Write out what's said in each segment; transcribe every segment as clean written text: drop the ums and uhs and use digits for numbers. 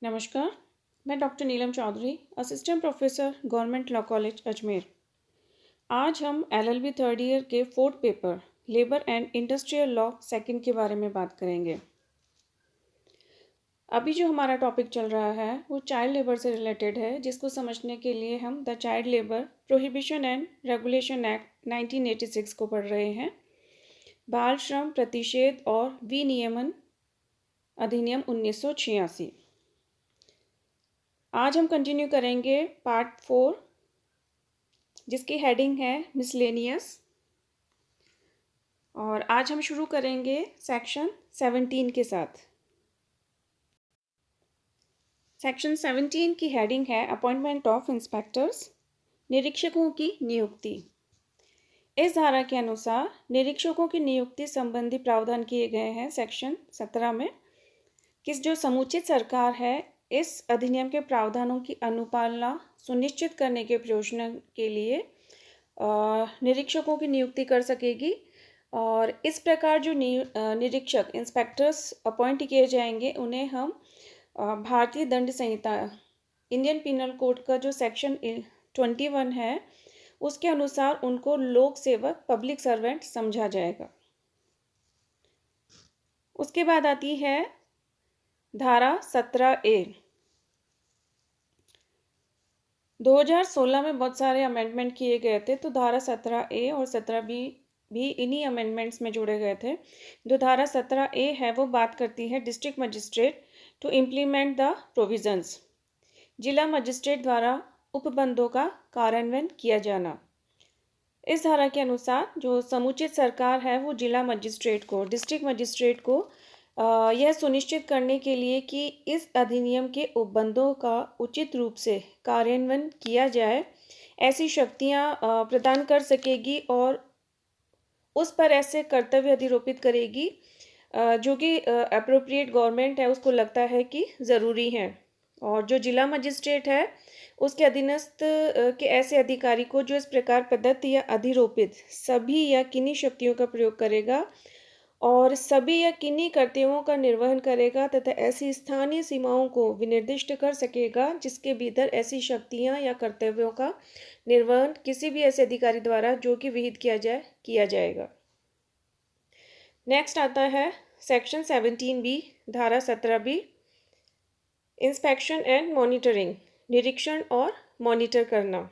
नमस्कार। मैं doctor Neelam Chaudhary, assistant professor, government law college Ajmer. आज हम एलएलबी थर्ड ईयर के fourth paper labour and industrial law second के बारे में बात करेंगे। अभी जो हमारा टॉपिक चल रहा है वो चाइल्ड लेबर से रिलेटेड है, जिसको समझने के लिए हम the child labour prohibition and regulation act 1986 को पढ़ रहे हैं। बाल श्रम प्रतिषेध और विनियमन अधिनियम 1986। आज हम कंटिन्यू करेंगे पार्ट 4, जिसकी हेडिंग है मिसलेनियस। और आज हम शुरू करेंगे सेक्शन 17 के साथ। सेक्शन 17 की हेडिंग है अपॉइंटमेंट ऑफ इंस्पेक्टर्स, निरीक्षकों की नियुक्ति। इस धारा के अनुसार निरीक्षकों की नियुक्ति संबंधी प्रावधान किए गए हैं सेक्शन 17 में। किस जो समुचित सरकार है इस अधिनियम के प्रावधानों की अनुपालना सुनिश्चित करने के प्रयोजन के लिए निरीक्षकों की नियुक्ति कर सकेगी। और इस प्रकार जो निरीक्षक इंस्पेक्टर्स अपॉइंट किए जाएंगे उन्हें हम भारतीय दंड संहिता इंडियन पिनल कोड का जो सेक्शन 21 है उसके अनुसार उनको लोक सेवक पब्लिक सर्वेंट समझा जाएगा। उसके बाद आती है धारा 17A। 2016 में बहुत सारे अमेंडमेंट किए गए थे, तो धारा 17A और 17B भी इन्हीं अमेंडमेंट्स में जोड़े गए थे। जो धारा 17A है वो बात करती है district magistrate to implement the provisions, जिला मजिस्ट्रेट द्वारा उपबंधों का कार्यान्वयन किया जाना। इस धारा के अनुसार जो समुचित सरकार है वो जिला मजिस्ट्रेट को, डिस्ट्रिक्ट मजिस्ट्रेट को यह सुनिश्चित करने के लिए कि इस अधिनियम के उपबंधों का उचित रूप से कार्यान्वयन किया जाए, ऐसी शक्तियां प्रदान कर सकेगी और उस पर ऐसे कर्तव्य अधिरोपित करेगी जो कि अप्रोप्रिएट गवर्नमेंट है उसको लगता है कि ज़रूरी है। और जो जिला मजिस्ट्रेट है उसके अधीनस्थ के ऐसे अधिकारी को जो इस प्रकार प्रदत्त या अधिरोपित सभी या किन्हीं शक्तियों का प्रयोग करेगा और सभी या किन्हीं कर्तव्यों का निर्वहन करेगा तथा ऐसी स्थानीय सीमाओं को विनिर्दिष्ट कर सकेगा जिसके भीतर ऐसी शक्तियां या कर्तव्यों का निर्वहन किसी भी ऐसे अधिकारी द्वारा जो कि विहित किया जाएगा। नेक्स्ट आता है सेक्शन 17B, धारा 17B, इंस्पेक्शन एंड मॉनिटरिंग, निरीक्षण और मॉनिटर करना।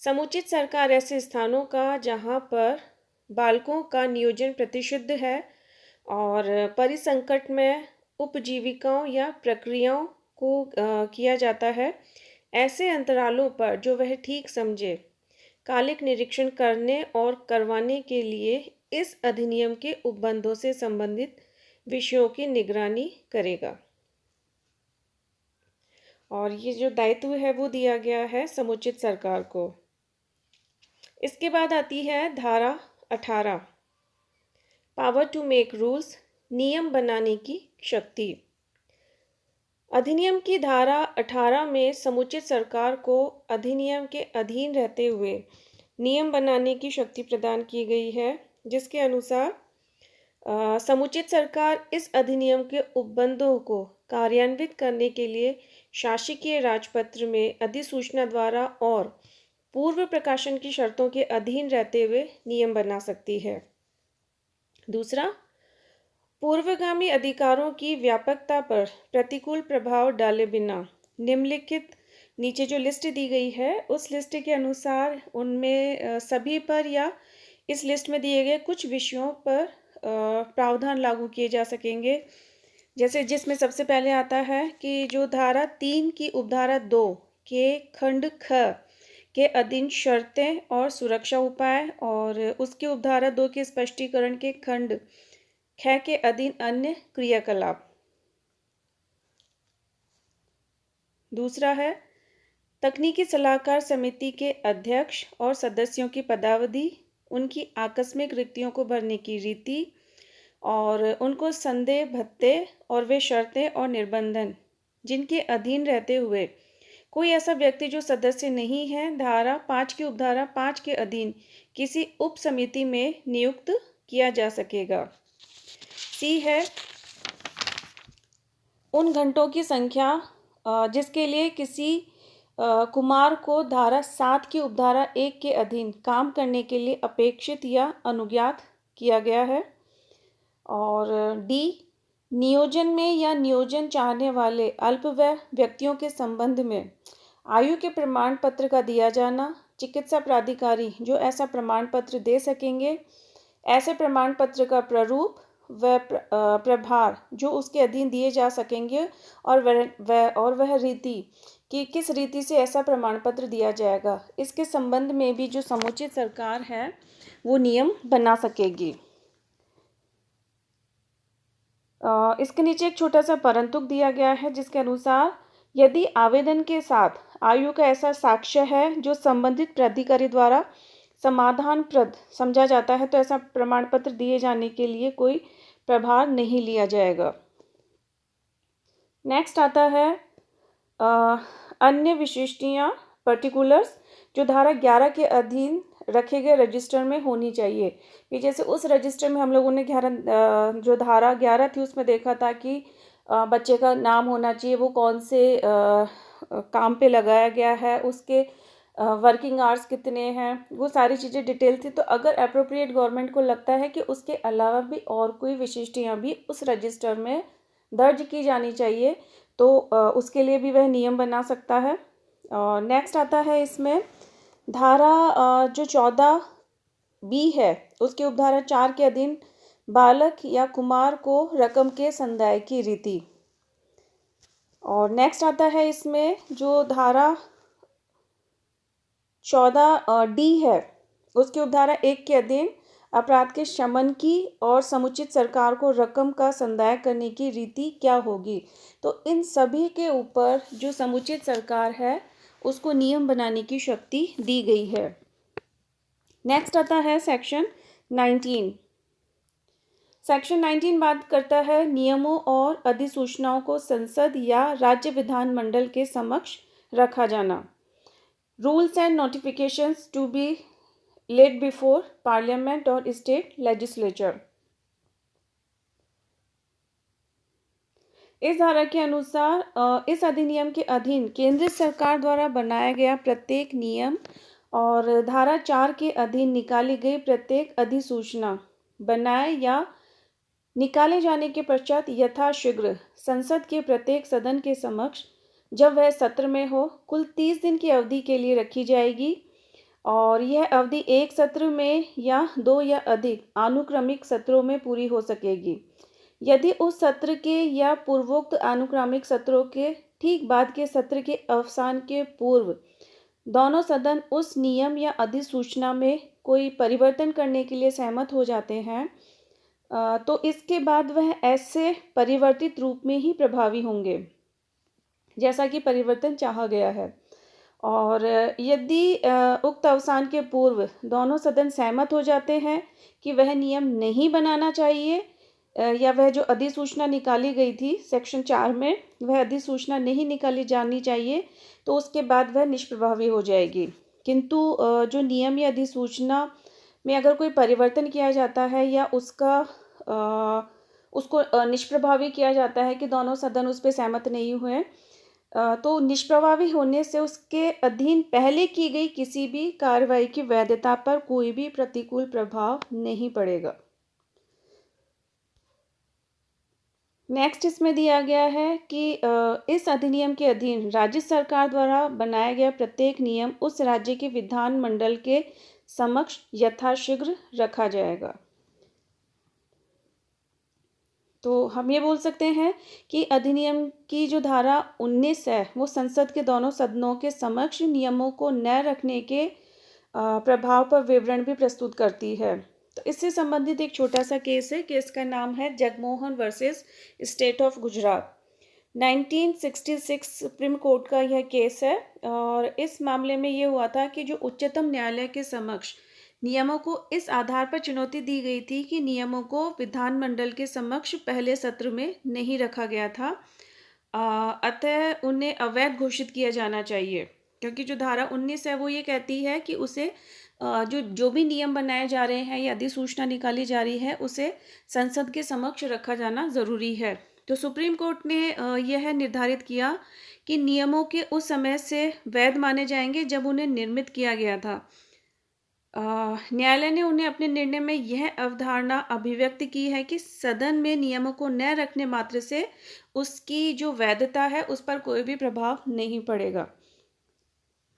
समुचित सरकार ऐसे स्थानों का जहां पर बालकों का नियोजन प्रतिषिद्ध है और परिसंकट में उपजीविकाओं या प्रक्रियाओं को किया जाता है, ऐसे अंतरालों पर जो वह ठीक समझे कालिक निरीक्षण करने और करवाने के लिए इस अधिनियम के उपबंधों से संबंधित विषयों की निगरानी करेगा। और ये जो दायित्व है वो दिया गया है समुचित सरकार को। इसके बाद आती है धारा 18, पावर टू मेक रूल्स, नियम बनाने की शक्ति। अधिनियम की धारा 18 में समुचित सरकार को अधिनियम के अधीन रहते हुए नियम बनाने की शक्ति प्रदान की गई है, जिसके अनुसार समुचित सरकार इस अधिनियम के उपबंधों को कार्यान्वित करने के लिए शासकीय राजपत्र में अधिसूचना द्वारा और पूर्व प्रकाशन की शर्तों के अधीन रहते हुए नियम बना सकती है। दूसरा, पूर्वगामी अधिकारों की व्यापकता पर प्रतिकूल प्रभाव डाले बिना निम्नलिखित नीचे जो लिस्ट दी गई है उस लिस्ट के अनुसार उनमें सभी पर या इस लिस्ट में दिए गए कुछ विषयों पर प्रावधान लागू किए जा सकेंगे। जैसे जिसमें सबसे पहले आता है कि जो धारा 3 की उपधारा 2 के खंड ख के अधीन शर्तें और सुरक्षा उपाय और उसके उपधारा 2 के स्पष्टीकरण के खंड ख के अधीन अन्य क्रियाकलाप। दूसरा है तकनीकी सलाहकार समिति के अध्यक्ष और सदस्यों की पदावधि, उनकी आकस्मिक रिक्तियों को भरने की रीति और उनको संदेह भत्ते और वे शर्तें और निर्बंधन जिनके अधीन रहते हुए कोई ऐसा व्यक्ति जो सदस्य नहीं है धारा 5 की उपधारा 5 के अधीन किसी उप समिति में नियुक्त किया जा सकेगा। सी है उन घंटों की संख्या जिसके लिए किसी कुमार को धारा 7 की उपधारा 1 के अधीन काम करने के लिए अपेक्षित या अनुज्ञात किया गया है। और डी, नियोजन में या नियोजन चाहने वाले अल्पवय व्यक्तियों के संबंध में आयु के प्रमाण पत्र का दिया जाना। चिकित्सा प्राधिकारी जो ऐसा प्रमाण पत्र दे सकेंगे, ऐसे प्रमाण पत्र का प्रारूप व प्रभार जो उसके अधीन दिए जा सकेंगे, और वह रीति कि किस रीति से ऐसा प्रमाण पत्र दिया जाएगा, इसके संबंध में भी जो समुचित सरकार है वो नियम बना सकेगी। इसके नीचे एक छोटा सा परंतुक दिया गया है जिसके अनुसार यदि आवेदन के साथ आयु का ऐसा साक्ष्य है जो संबंधित प्राधिकारी द्वारा समाधानप्रद समझा जाता है तो ऐसा प्रमाण पत्र दिए जाने के लिए कोई प्रभार नहीं लिया जाएगा। नेक्स्ट आता है अन्य विशिष्टियाँ पर्टिकुलर्स जो धारा 11 के अधीन रखे गए रजिस्टर में होनी चाहिए। कि जैसे उस रजिस्टर में हम लोगों ने जो धारा 11 थी उसमें देखा था कि बच्चे का नाम होना चाहिए, वो कौन से काम पे लगाया गया है, उसके वर्किंग आवर्स कितने हैं, वो सारी चीज़ें डिटेल थी। तो अगर अप्रोप्रिएट गवर्नमेंट को लगता है कि उसके अलावा भी और कोई विशिष्टियाँ भी उस रजिस्टर में दर्ज की जानी चाहिए तो उसके लिए भी वह नियम बना सकता है। नेक्स्ट आता है इसमें धारा जो 14B है उसके उपधारा 4 के अधीन बालक या कुमार को रकम के संदाय की रीति। और नेक्स्ट आता है इसमें जो धारा 14D है उसके उपधारा 1 के अधीन अपराध के शमन की और समुचित सरकार को रकम का संदाय करने की रीति क्या होगी। तो इन सभी के ऊपर जो समुचित सरकार है उसको नियम बनाने की शक्ति दी गई है। नेक्स्ट आता है सेक्शन 19। सेक्शन 19 बात करता है नियमों और अधिसूचनाओं को संसद या राज्य विधानमंडल के समक्ष रखा जाना। Rules and notifications to be laid before parliament or state legislature। इस धारा के अनुसार इस अधिनियम के अधीन केंद्र सरकार द्वारा बनाया गया प्रत्येक नियम और धारा 4 के अधीन निकाली गई प्रत्येक अधिसूचना बनाए या निकाले जाने के पश्चात यथाशीघ्र संसद के प्रत्येक सदन के समक्ष जब वह सत्र में हो कुल 30 दिन की अवधि के लिए रखी जाएगी। और यह अवधि एक सत्र में या 2 या अधिक अनुक्रमिक सत्रों में पूरी हो सकेगी। यदि उस सत्र के या पूर्वोक्त अनुक्रमिक सत्रों के ठीक बाद के सत्र के अवसान के पूर्व दोनों सदन उस नियम या अधिसूचना में कोई परिवर्तन करने के लिए सहमत हो जाते हैं तो इसके बाद वह ऐसे परिवर्तित रूप में ही प्रभावी होंगे जैसा कि परिवर्तन चाहा गया है। और यदि उक्त अवसान के पूर्व दोनों सदन सहमत हो जाते हैं कि वह नियम नहीं बनाना चाहिए या वह जो अधिसूचना निकाली गई थी सेक्शन 4 में वह अधिसूचना नहीं निकाली जानी चाहिए तो उसके बाद वह निष्प्रभावी हो जाएगी। किंतु जो नियम या अधिसूचना में अगर कोई परिवर्तन किया जाता है या उसको निष्प्रभावी किया जाता है कि दोनों सदन उस पर सहमत नहीं हुए तो निष्प्रभावी होने से उसके अधीन पहले की गई किसी भी कार्रवाई की वैधता पर कोई भी प्रतिकूल प्रभाव नहीं पड़ेगा। नेक्स्ट इसमें दिया गया है कि इस अधिनियम के अधीन राज्य सरकार द्वारा बनाया गया प्रत्येक नियम उस राज्य के विधानमंडल के समक्ष यथाशीघ्र रखा जाएगा। तो हम ये बोल सकते हैं कि अधिनियम की जो धारा 19 है वो संसद के दोनों सदनों के समक्ष नियमों को न रखने के प्रभाव पर विवरण भी प्रस्तुत करती है। तो इससे संबंधित एक छोटा सा केस है। केस का नाम है Jagmohan versus state of Gujarat. 1966 supreme court का यह केस है और इस मामले में ये हुआ था कि जो उच्चतम न्यायालय के समक्ष नियमों को इस आधार पर चुनौती दी गई थी कि नियमों को विधानमंडल के समक्ष पहले सत्र में नहीं रखा गया था, अतः उन्हें अवैध घोषित किया जाना चाहिए। क्योंकि जो धारा 19 है वो ये कहती है कि उसे जो भी नियम बनाए जा रहे हैं या अधिसूचना निकाली जा रही है उसे संसद के समक्ष रखा जाना ज़रूरी है। तो सुप्रीम कोर्ट ने यह निर्धारित किया कि नियमों के उस समय से वैध माने जाएंगे जब उन्हें निर्मित किया गया था। न्यायालय ने उन्हें अपने निर्णय में यह अवधारणा अभिव्यक्त की है कि सदन में नियमों को न रखने मात्र से उसकी जो वैधता है उस पर कोई भी प्रभाव नहीं पड़ेगा।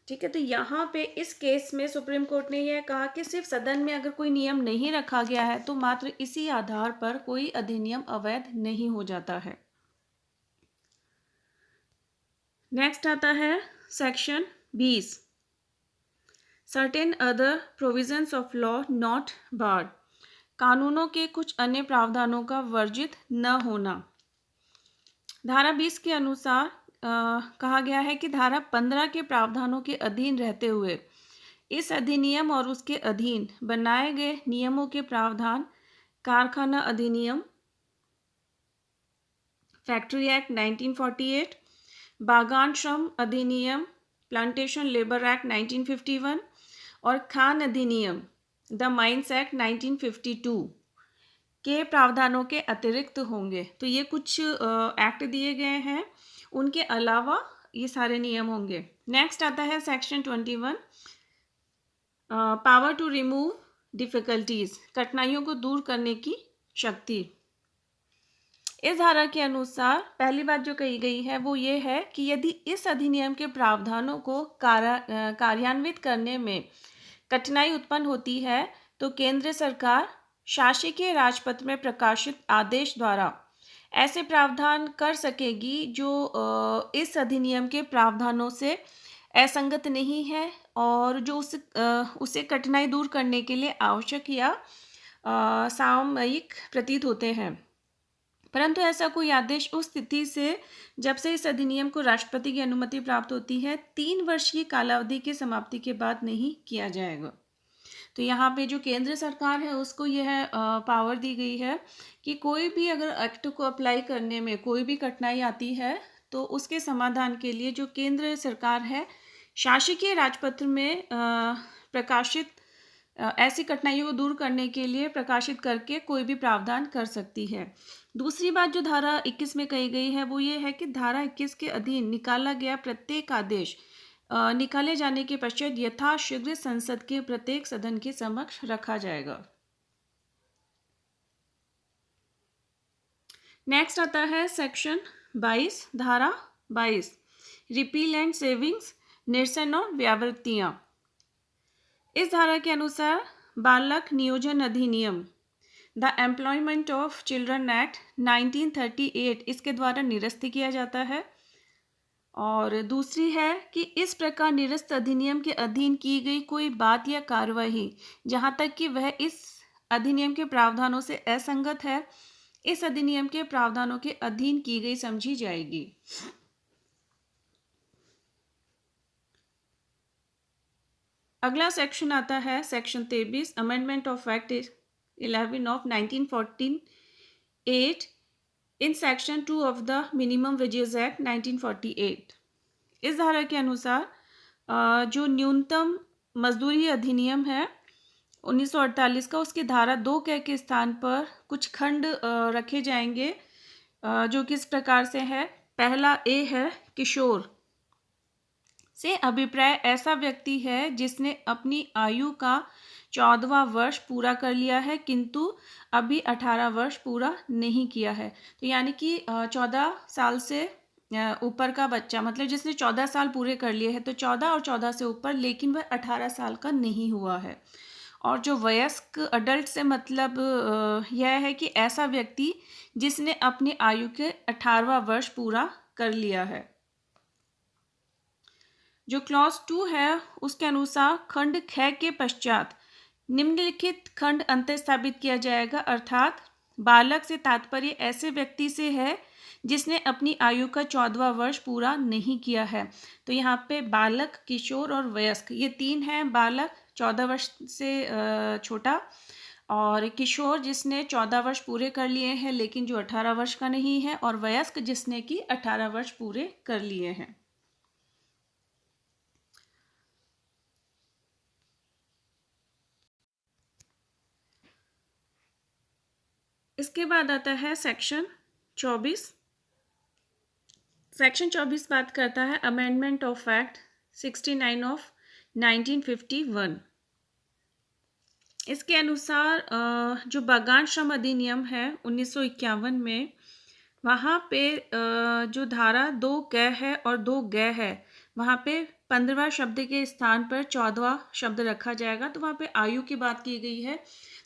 ठीक है, तो यहाँ पे इस केस में सुप्रीम कोर्ट ने यह कहा कि सिर्फ सदन में अगर कोई नियम नहीं रखा गया है तो मात्र इसी आधार पर कोई अधिनियम अवैध नहीं हो जाता है। नेक्स्ट आता है section 20, certain other provisions of law not barred, कानूनों के कुछ अन्य प्रावधानों का वर्जित न होना। धारा 20 के अनुसार कहा गया है कि धारा 15 के प्रावधानों के अधीन रहते हुए इस अधिनियम और उसके अधीन बनाए गए नियमों के प्रावधान कारखाना अधिनियम, फैक्ट्री एक्ट 1948, बागान श्रम अधिनियम, प्लांटेशन लेबर एक्ट 1951 और खान अधिनियम, द माइंस एक्ट 1952 के प्रावधानों के अतिरिक्त होंगे। तो ये कुछ एक्ट दिए गए हैं, उनके अलावा ये सारे नियम होंगे। नेक्स्ट आता है section 21, power to remove difficulties, कठिनाइयों को दूर करने की शक्ति। इस धारा के अनुसार पहली बात जो कही गई है वो ये है कि यदि इस अधिनियम के प्रावधानों को कार्यान्वित करने में कठिनाई उत्पन्न होती है तो केंद्र सरकार शासकीय राजपत्र में प्रकाशित आदेश द्वारा ऐसे प्रावधान कर सकेगी जो इस अधिनियम के प्रावधानों से असंगत नहीं है और जो उसे कठिनाई दूर करने के लिए आवश्यक या सामयिक प्रतीत होते हैं। परंतु ऐसा कोई आदेश उस स्थिति से जब से इस अधिनियम को राष्ट्रपति की अनुमति प्राप्त होती है 3 वर्ष की कालावधि की समाप्ति के बाद नहीं किया जाएगा। तो यहाँ पे जो केंद्र सरकार है उसको यह पावर दी गई है कि कोई भी अगर एक्ट को अप्लाई करने में कोई भी कठिनाई आती है तो उसके समाधान के लिए जो केंद्र सरकार है शासकीय राजपत्र में प्रकाशित ऐसी कठिनाइयों को दूर करने के लिए प्रकाशित करके कोई भी प्रावधान कर सकती है। दूसरी बात जो धारा 21 में कही गई है वो ये है कि धारा 21 के अधीन निकाला गया प्रत्येक आदेश निकाले जाने के पश्चात यथाशीघ्र संसद के प्रत्येक सदन के समक्ष रखा जाएगा। नेक्स्ट आता है सेक्शन 22, धारा 22, रिपील एंड सेविंग्स, निरसन और व्यावृत्तियां। इस धारा के अनुसार बालक नियोजन अधिनियम, the employment of children act 1938 इसके द्वारा निरस्त किया जाता है। और दूसरी है कि इस प्रकार निरस्त अधिनियम के अधीन की गई कोई बात या कार्यवाही जहाँ तक कि वह इस अधिनियम के प्रावधानों से असंगत है इस अधिनियम के प्रावधानों के अधीन की गई समझी जाएगी। अगला सेक्शन आता है section 23, amendment of act 11 of 1948 in section 2 of the minimum wages act 1948। इस धारा के अनुसार जो न्यूनतम मजदूरी अधिनियम है 1948 का उसकी धारा 2 के स्थान पर कुछ खंड रखे जाएंगे जो किस प्रकार से है। पहला ए है किशोर से अभिप्राय ऐसा व्यक्ति है जिसने अपनी आयु का 14वां वर्ष पूरा कर लिया है किंतु अभी 18 वर्ष पूरा नहीं किया है। तो यानी कि 14 साल से ऊपर का बच्चा मतलब जिसने 14 साल पूरे कर लिए हैं तो 14 और 14 से ऊपर लेकिन वह 18 साल का नहीं हुआ है। और जो वयस्क अडल्ट से मतलब यह है कि ऐसा व्यक्ति जिसने अपनी आयु के 18वां वर्ष पूरा कर लिया है। जो क्लॉज 2 है उसके अनुसार खंड ख के पश्चात निम्नलिखित खंड अंतर स्थापित किया जाएगा, अर्थात बालक से तात्पर्य ऐसे व्यक्ति से है जिसने अपनी आयु का 14वां वर्ष पूरा नहीं किया है। तो यहाँ पे बालक, किशोर और वयस्क ये 3 हैं। बालक 14 वर्ष से छोटा और किशोर जिसने 14 वर्ष पूरे कर लिए हैं लेकिन जो 18 वर्ष का नहीं है, और वयस्क जिसने कि 18 वर्ष पूरे कर लिए हैं। इसके बाद आता है सेक्शन 24, सेक्शन 24 बात करता है अमेंडमेंट ऑफ एक्ट 69 ऑफ 1951। इसके अनुसार जो बागान श्रम अधिनियम है 1951 में, वहाँ पे जो धारा 2 क है और 2 ग है, वहाँ पे 15वां शब्द के स्थान पर 14वां शब्द रखा जाएगा। तो वहाँ पे आयु की बात की गई है।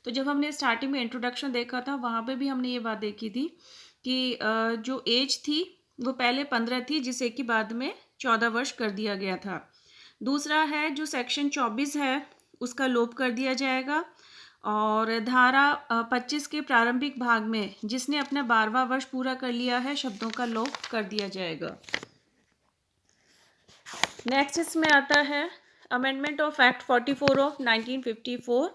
तो जब हमने स्टार्टिंग में इंट्रोडक्शन देखा था, वहाँ पे भी हमने ये बात देखी थी कि जो एज थी वो पहले 15 थी, जिसे कि बाद में 14 वर्ष कर दिया गया था। दूसरा है जो सेक्शन 24 है उसका लोप कर दिया जाएगा, और धारा 25 के प्रारंभिक भाग में जिसने अपना 12वां वर्ष पूरा कर लिया है, शब्दों का लोप कर दिया जाएगा। नेक्स्ट इसमें आता है अमेंडमेंट ऑफ एक्ट 44 ऑफ 1954।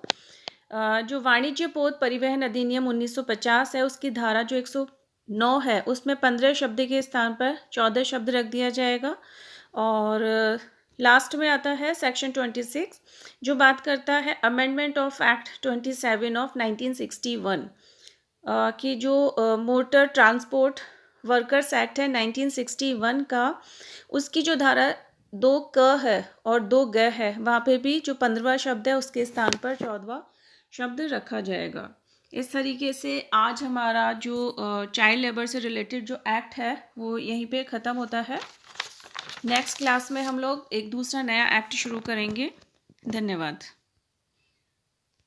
जो वाणिज्य पोत परिवहन अधिनियम 1950 है, उसकी धारा जो 109 है उसमें 15 शब्द के स्थान पर 14 शब्द रख दिया जाएगा। और लास्ट में आता है सेक्शन 26, जो बात करता है अमेंडमेंट ऑफ एक्ट 27 ऑफ 1961 कि जो मोटर ट्रांसपोर्ट वर्कर्स एक्ट है 1961 का, उसकी जो धारा 2 क है और 2 ग है, वहाँ पे भी जो 15वां शब्द है उसके स्थान पर 14वां शब्द रखा जाएगा। इस तरीके से आज हमारा जो चाइल्ड लेबर से रिलेटेड जो एक्ट है वो यहीं पे ख़त्म होता है। नेक्स्ट क्लास में हम लोग एक दूसरा नया एक्ट शुरू करेंगे। धन्यवाद।